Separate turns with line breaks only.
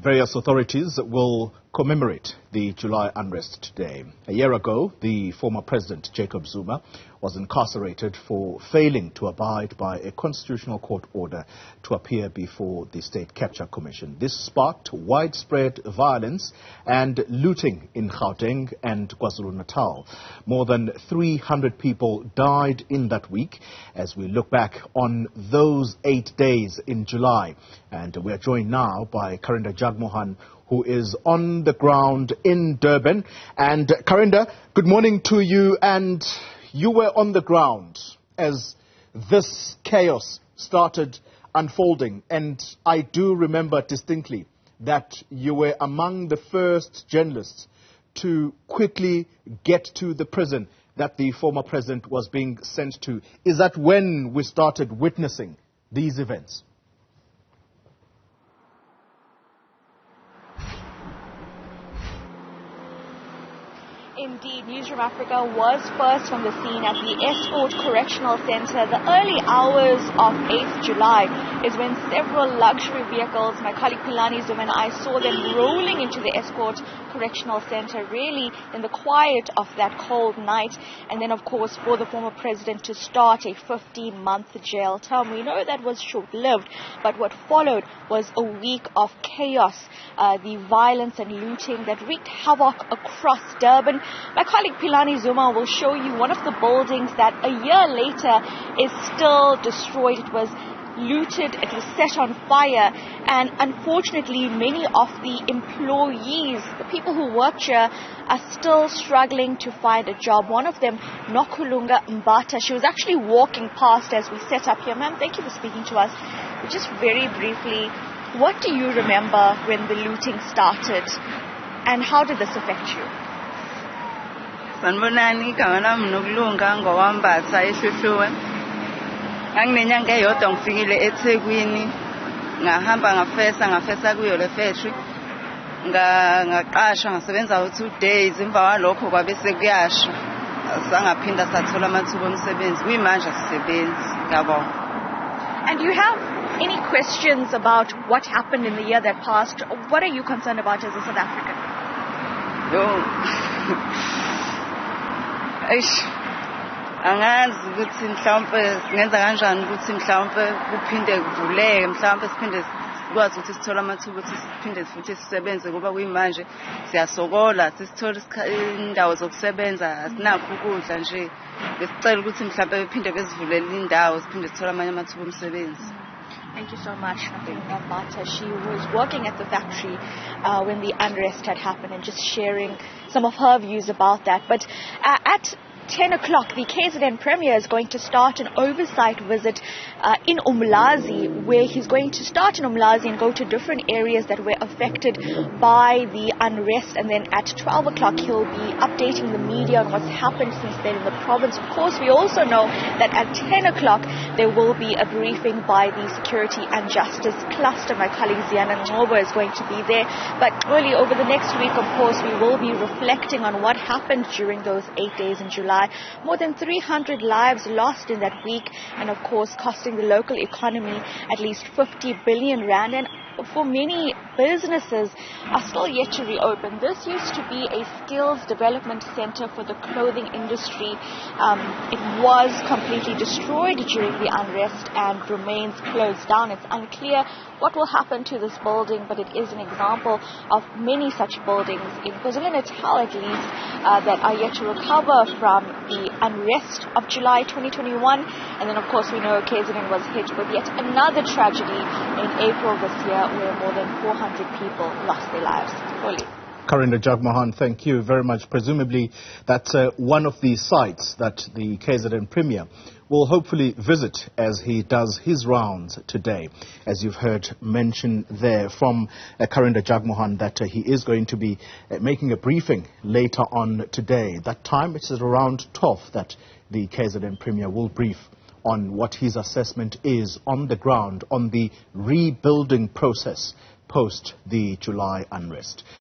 Various authorities will commemorate the July unrest today. A year ago, the former president, Jacob Zuma, was incarcerated for failing to abide by a constitutional court order to appear before the State Capture Commission. This sparked widespread violence and looting in Gauteng and KwaZulu-Natal. More than 300 people died in that week as we look back on those 8 days in July. And we are joined now by Karinda Jagmohan, who is on the ground in Durban. And Karinda, good morning to you. And you were on the ground as this chaos started unfolding. And I do remember distinctly that you were among the first journalists to quickly get to the prison that the former president was being sent to. Is that when we started witnessing these events?
Indeed, Newzroom Afrika was first on the scene at the Escort Correctional Center. The early hours of 8th July is when several luxury vehicles, my colleague Karinda Jagmohan and I saw them rolling into the Escort Correctional Center, really in the quiet of that cold night. And then, of course, for the former president to start a 15-month jail term. We know that was short-lived, but what followed was a week of chaos, the violence and looting that wreaked havoc across Durban. My colleague Karinda Jagmohan will show you one of the buildings that a year later is still destroyed. It was looted, it was set on fire, and unfortunately many of the employees, the people who work here, are still struggling to find a job. One of them, Nokulunga Mbata, she was actually walking past as we set up here. Ma'am, thank you for speaking to us. Just very briefly, what do you remember when the looting started, and how did this affect you?
Sanibonani, igama lami Nokulunga ngowambatha ehlihluwe. Nganginenyanga eyodwa ngifikile eThekwini, ngahamba ngafesa kuyo le factory. Ngaqashwa ngasebenza 2 days, emva kwalokho kwabe sekuyasha. Sangaphinda sathola amathuba omsebenzi. Kuyimanje asisebenzi. Ngiyabonga.
And do you have any questions about what happened in the year that passed? What are you concerned about as a South African?
Angazi ukuthi mhlawumbe singenza kanjani ukuthi mhlawumbe kuphinde kuvuleke, mhlawumbe siphinde sikwazi ukuthi sithole amathuba ukuthi siphinde futhi sisebenze, ngoba kuyimanje siyasokola, sisithola indawo zokusebenza, asinakho ukudla nje. Besicela ukuthi mhlawumbe bephinde besivulele indawo siphinde sithole amanye amathuba omsebenzi.
Thank you so much, Karinda Jagmohan. She was working at the factory when the unrest had happened and just sharing some of her views about that. But at 10 o'clock, the KZN Premier is going to start an oversight visit in Umlazi, where he's going to start in Umlazi and go to different areas that were affected by the unrest. And then at 12 o'clock, he'll be updating the media on what's happened since then in the province. Of course, we also know that at 10 o'clock, there will be a briefing by the Security and Justice Cluster. My colleague Ziana Ngobo is going to be there. But really, over the next week, of course, we will be reflecting on what happened during those 8 days in July. More than 300 lives lost in that week, and of course costing the local economy at least 50 billion rand. And for many businesses are still yet to reopen. This used to be a skills development center for the clothing industry. It was completely destroyed during the unrest and remains closed down. It's unclear what will happen to this building, but it is an example of many such buildings in KwaZulu-Natal at least that are yet to recover from the unrest of July 2021. And then of course we know KZN was hit with yet another tragedy in April this year, where more than 400 people lost their lives. Fully.
Karinda Jagmohan, thank you very much. Presumably that's one of the sites that the KZN Premier will hopefully visit as he does his rounds today. As you've heard mentioned there from Karinda Jagmohan, that he is going to be making a briefing later on today. That time, it's at around 12 that the KZN Premier will brief on what his assessment is on the ground on the rebuilding process post the July unrest.